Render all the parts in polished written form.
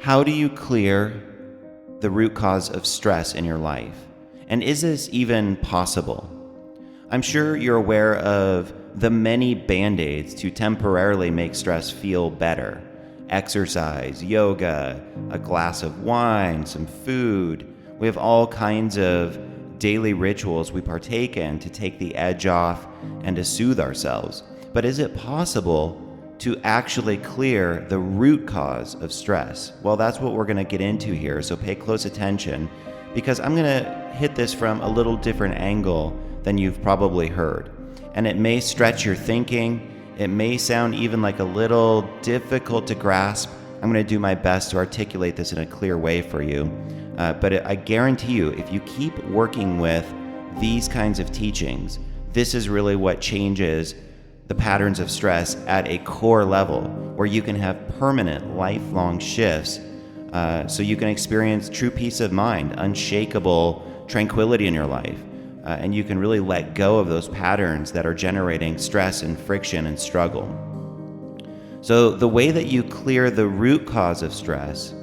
How do you clear the root cause of stress in your life? And is this even possible? I'm sure you're aware of the many band-aids to temporarily make stress feel better. Exercise, yoga, a glass of wine, some food. We have all kinds of daily rituals we partake in to take the edge off and to soothe ourselves. But is it possible to actually clear the root cause of stress? Well, that's what we're going to get into here, so pay close attention, because I'm going to hit this from a little different angle than you've probably heard. And it may stretch your thinking. It may sound even like a little difficult to grasp. I'm going to do my best to articulate this in a clear way for you. But I guarantee you, if you keep working with these kinds of teachings, this is really what changes the patterns of stress at a core level, where you can have permanent, lifelong shifts, so you can experience true peace of mind, unshakable tranquility in your life, and you can really let go of those patterns that are generating stress and friction and struggle. So the way that you clear the root cause of stress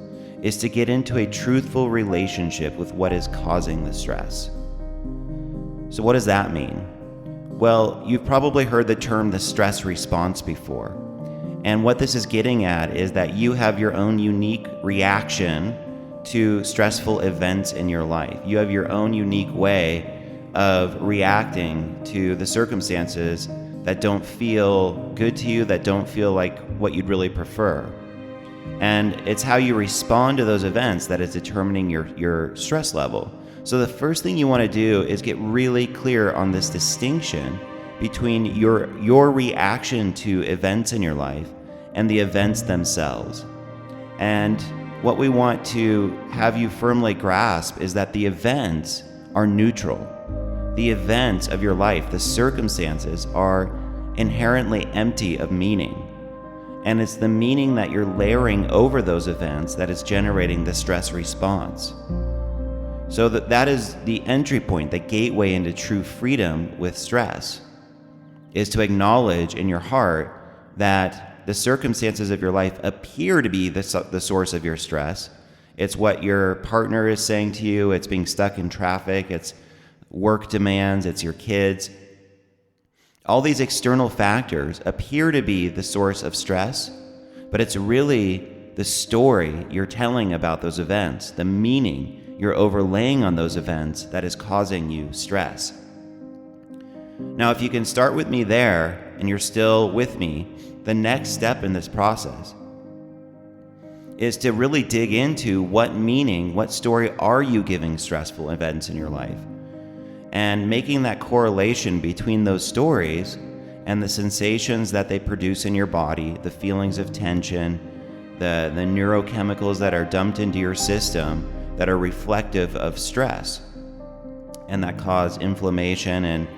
is to get into a truthful relationship with what is causing the stress. So what does that mean? Well, you've probably heard the term the stress response before. And what this is getting at is that you have your own unique reaction to stressful events in your life. You have your own unique way of reacting to the circumstances that don't feel good to you, that don't feel like what you'd really prefer. And it's how you respond to those events that is determining your stress level. So the first thing you want to do is get really clear on this distinction between your reaction to events in your life and the events themselves. And what we want to have you firmly grasp is that the events are neutral. The events of your life, the circumstances, are inherently empty of meaning. And it's the meaning that you're layering over those events that is generating the stress response. So that is the entry point, the gateway into true freedom with stress, is to acknowledge in your heart that the circumstances of your life appear to be the source of your stress. It's what your partner is saying to you. It's being stuck in traffic. It's work demands. It's your kids. All these external factors appear to be the source of stress, but it's really the story you're telling about those events, the meaning you're overlaying on those events that is causing you stress. Now, if you can start with me there and you're still with me, the next step in this process is to really dig into what meaning, what story are you giving stressful events in your life? And making that correlation between those stories and the sensations that they produce in your body, the feelings of tension, the neurochemicals that are dumped into your system that are reflective of stress and that cause inflammation and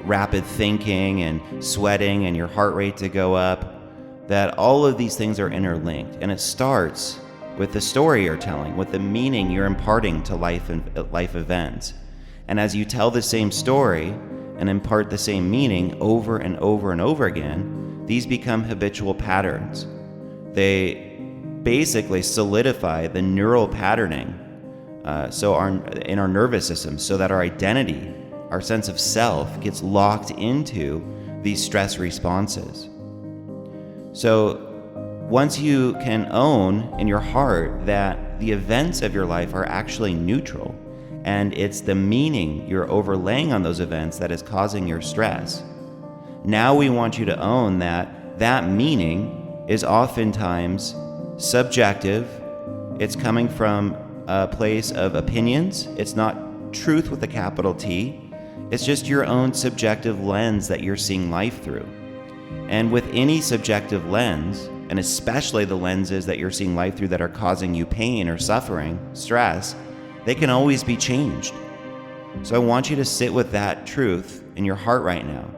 rapid thinking and sweating and your heart rate to go up, that all of these things are interlinked. And it starts with the story you're telling, with the meaning you're imparting to life events. And as you tell the same story and impart the same meaning over and over and over again, these become habitual patterns. They basically solidify the neural patterning in our nervous system, so that our identity, our sense of self, gets locked into these stress responses. So once you can own in your heart that the events of your life are actually neutral, and it's the meaning you're overlaying on those events that is causing your stress, now we want you to own that meaning is oftentimes subjective. It's coming from a place of opinions. It's not truth with a capital T. It's just your own subjective lens that you're seeing life through. And with any subjective lens, and especially the lenses that you're seeing life through that are causing you pain or suffering, stress, they can always be changed. So I want you to sit with that truth in your heart right now,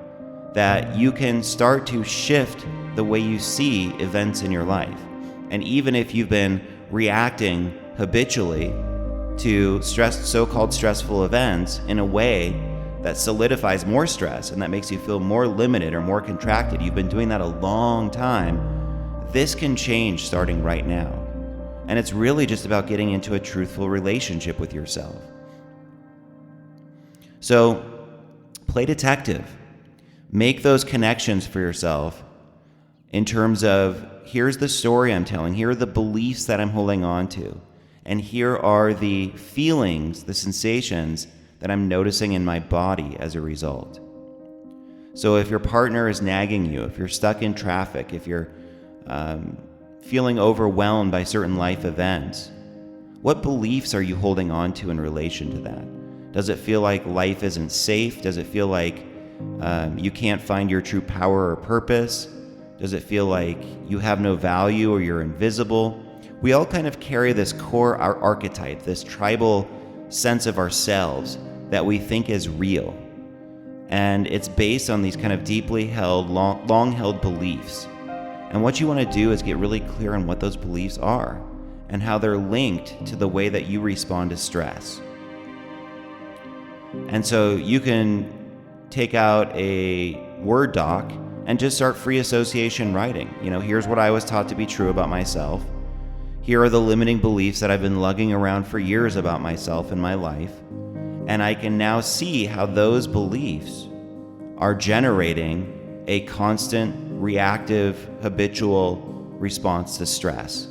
that you can start to shift the way you see events in your life. And even if you've been reacting habitually to so-called stressful events in a way that solidifies more stress and that makes you feel more limited or more contracted, you've been doing that a long time, this can change starting right now. And it's really just about getting into a truthful relationship with yourself. So play detective. Make those connections for yourself in terms of, here's the story I'm telling, here are the beliefs that I'm holding on to, and here are the feelings, the sensations that I'm noticing in my body as a result. So if your partner is nagging you, if you're stuck in traffic, if you're feeling overwhelmed by certain life events, what beliefs are you holding on to in relation to that? Does it feel like life isn't safe? Does it feel like you can't find your true power or purpose? Does it feel like you have no value or you're invisible? We all kind of carry this core archetype, this tribal sense of ourselves that we think is real. And it's based on these kind of deeply held, long-held beliefs. And what you want to do is get really clear on what those beliefs are and how they're linked to the way that you respond to stress. And so you can take out a Word doc and just start free association writing. Here's what I was taught to be true about myself. Here are the limiting beliefs that I've been lugging around for years about myself and my life. And I can now see how those beliefs are generating a constant, reactive, habitual response to stress,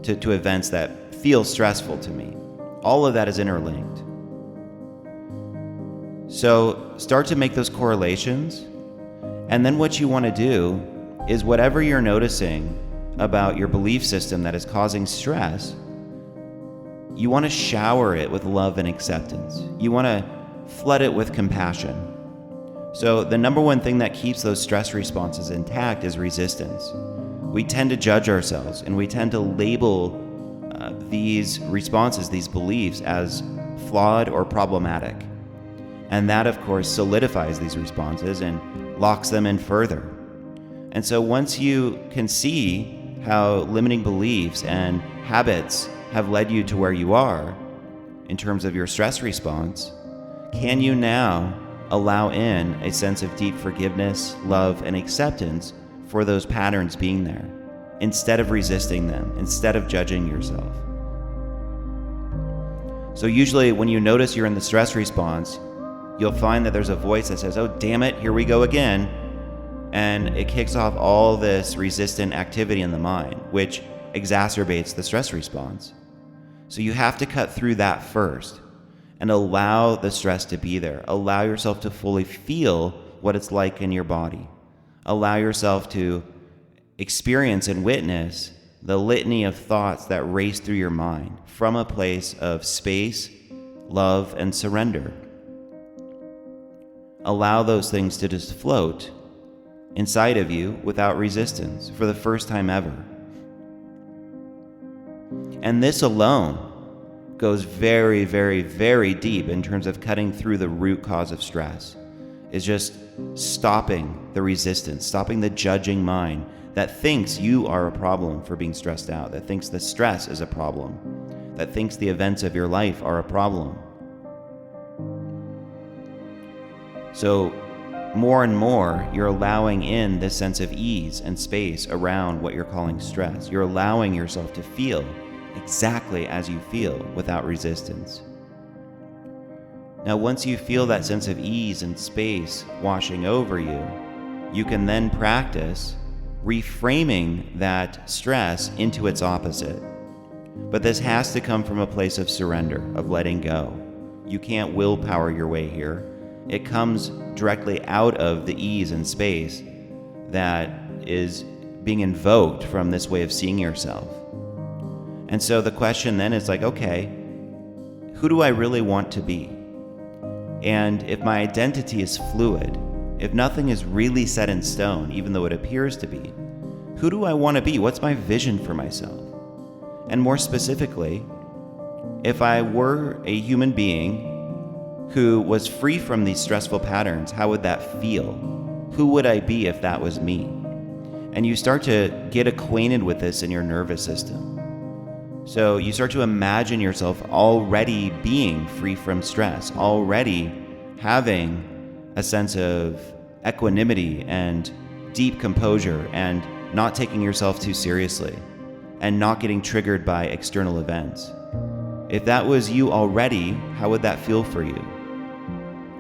to events that feel stressful to me. All of that is interlinked. So start to make those correlations. And then what you want to do is whatever you're noticing about your belief system that is causing stress, you want to shower it with love and acceptance. You want to flood it with compassion. So the number one thing that keeps those stress responses intact is resistance. We tend to judge ourselves, and we tend to label these responses, these beliefs, as flawed or problematic. And that, of course, solidifies these responses and locks them in further. And so once you can see how limiting beliefs and habits have led you to where you are in terms of your stress response, can you now allow in a sense of deep forgiveness, love, and acceptance for those patterns being there, instead of resisting them, instead of judging yourself? So usually when you notice you're in the stress response, you'll find that there's a voice that says, oh, damn it, here we go again. And it kicks off all this resistant activity in the mind, which exacerbates the stress response. So you have to cut through that first and allow the stress to be there. Allow yourself to fully feel what it's like in your body. Allow yourself to experience and witness the litany of thoughts that race through your mind from a place of space, love, and surrender. Allow those things to just float inside of you without resistance for the first time ever. And this alone goes very, very, very deep in terms of cutting through the root cause of stress. Is just stopping the resistance, stopping the judging mind that thinks you are a problem for being stressed out, that thinks the stress is a problem, that thinks the events of your life are a problem. So more and more, you're allowing in this sense of ease and space around what you're calling stress. You're allowing yourself to feel exactly as you feel without resistance. Now, once you feel that sense of ease and space washing over you, you can then practice reframing that stress into its opposite. But this has to come from a place of surrender, of letting go. You can't willpower your way here. It comes directly out of the ease and space that is being invoked from this way of seeing yourself. And so the question then is like, okay, who do I really want to be? And if my identity is fluid, if nothing is really set in stone, even though it appears to be, who do I want to be? What's my vision for myself? And more specifically, if I were a human being who was free from these stressful patterns, how would that feel? Who would I be if that was me? And you start to get acquainted with this in your nervous system. So you start to imagine yourself already being free from stress, already having a sense of equanimity and deep composure and not taking yourself too seriously. and not getting triggered by external events. If that was you already, how would that feel for you?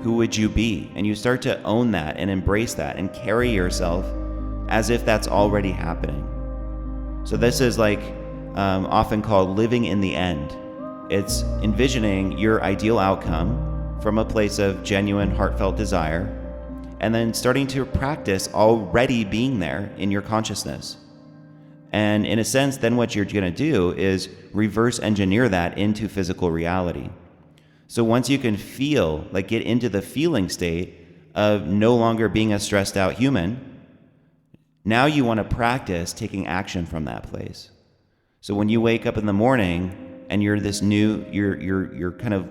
Who would you be? And you start to own that and embrace that and carry yourself as if that's already happening. So this is like often called living in the end. It's envisioning your ideal outcome from a place of genuine, heartfelt desire, and then starting to practice already being there in your consciousness. And in a sense, then what you're going to do is reverse engineer that into physical reality. So once you can feel, like get into the feeling state of no longer being a stressed out human, now you want to practice taking action from that place. So when you wake up in the morning and you're this new, you're kind of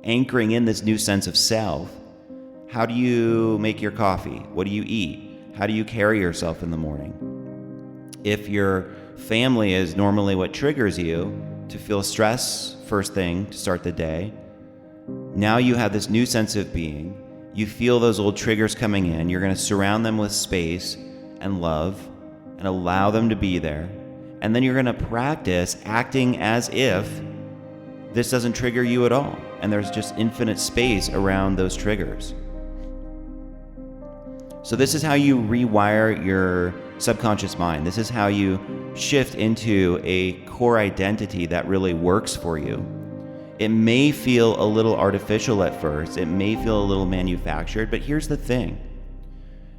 anchoring in this new sense of self, how do you make your coffee? What do you eat? How do you carry yourself in the morning? If your family is normally what triggers you to feel stress first thing to start the day, now you have this new sense of being. You feel those old triggers coming in. You're going to surround them with space and love and allow them to be there. And then you're going to practice acting as if this doesn't trigger you at all. And there's just infinite space around those triggers. So this is how you rewire your subconscious mind. This is how you shift into a core identity that really works for you. It may feel a little artificial at first. It may feel a little manufactured, but here's the thing.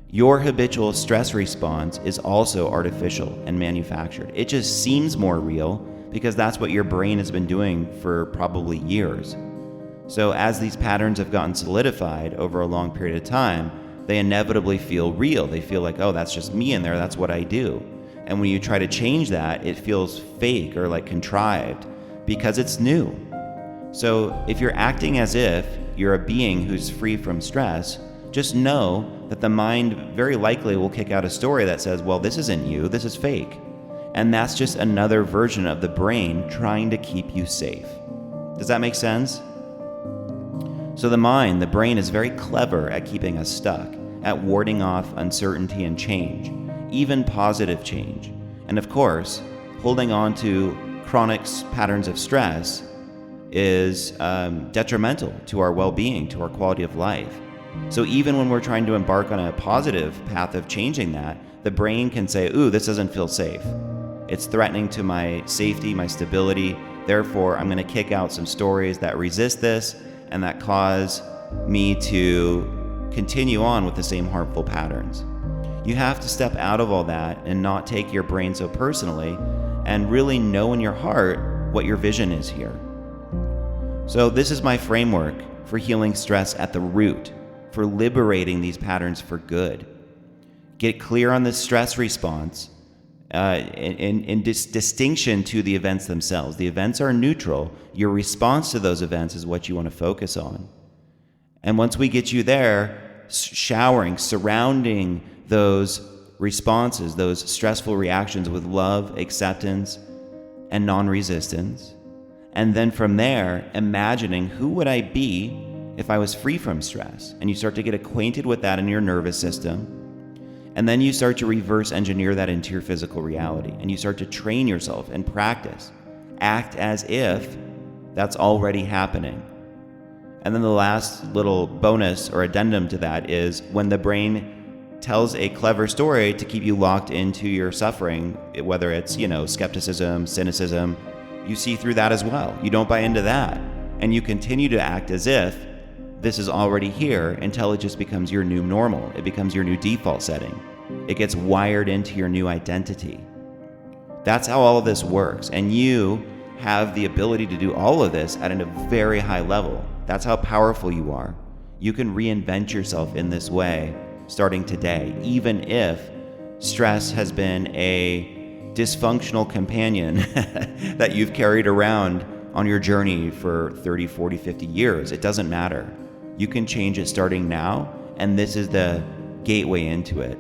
Your habitual stress response is also artificial and manufactured. It just seems more real because that's what your brain has been doing for probably years. So as these patterns have gotten solidified over a long period of time, they inevitably feel real. They feel like, oh, that's just me in there. That's what I do. And when you try to change that, it feels fake or like contrived because it's new. So if you're acting as if you're a being who's free from stress, just know that the mind very likely will kick out a story that says, well, this isn't you, this is fake. And that's just another version of the brain trying to keep you safe. Does that make sense? So the brain is very clever at keeping us stuck, at warding off uncertainty and change, even positive change. And of course, holding on to chronic patterns of stress is detrimental to our well-being, to our quality of life. So even when we're trying to embark on a positive path of changing that, the brain can say, ooh, this doesn't feel safe. It's threatening to my safety, my stability. Therefore, I'm going to kick out some stories that resist this and that cause me to continue on with the same harmful patterns. You have to step out of all that and not take your brain so personally and really know in your heart what your vision is here. So this is my framework for healing stress at the root, for liberating these patterns for good. Get clear on the stress response in distinction to the events themselves. The events are neutral. Your response to those events is what you want to focus on. And once we get you there, surrounding those responses, those stressful reactions with love, acceptance, and non-resistance. And then from there, imagining who would I be if I was free from stress? And you start to get acquainted with that in your nervous system. And then you start to reverse engineer that into your physical reality. And you start to train yourself and practice. Act as if that's already happening. And then the last little bonus or addendum to that is when the brain tells a clever story to keep you locked into your suffering, whether it's, skepticism, cynicism, you see through that as well. You don't buy into that. And you continue to act as if this is already here until it just becomes your new normal. It becomes your new default setting. It gets wired into your new identity. That's how all of this works. And you have the ability to do all of this at a very high level. That's how powerful you are. You can reinvent yourself in this way starting today, even if stress has been a dysfunctional companion that you've carried around on your journey for 30, 40, 50 years. It doesn't matter. You can change it starting now, and this is the gateway into it.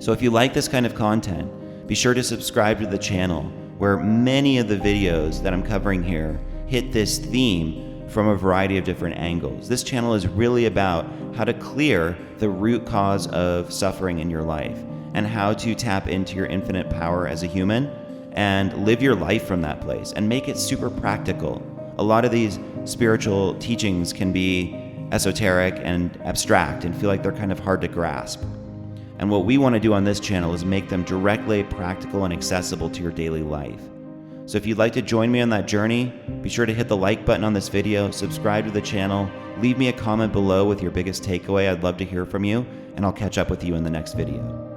So if you like this kind of content, be sure to subscribe to the channel, where many of the videos that I'm covering here hit this theme from a variety of different angles. This channel is really about how to clear the root cause of suffering in your life and how to tap into your infinite power as a human and live your life from that place and make it super practical. A lot of these spiritual teachings can be esoteric and abstract and feel like they're kind of hard to grasp. And what we want to do on this channel is make them directly practical and accessible to your daily life. So if you'd like to join me on that journey, be sure to hit the like button on this video, subscribe to the channel, leave me a comment below with your biggest takeaway. I'd love to hear from you, and I'll catch up with you in the next video.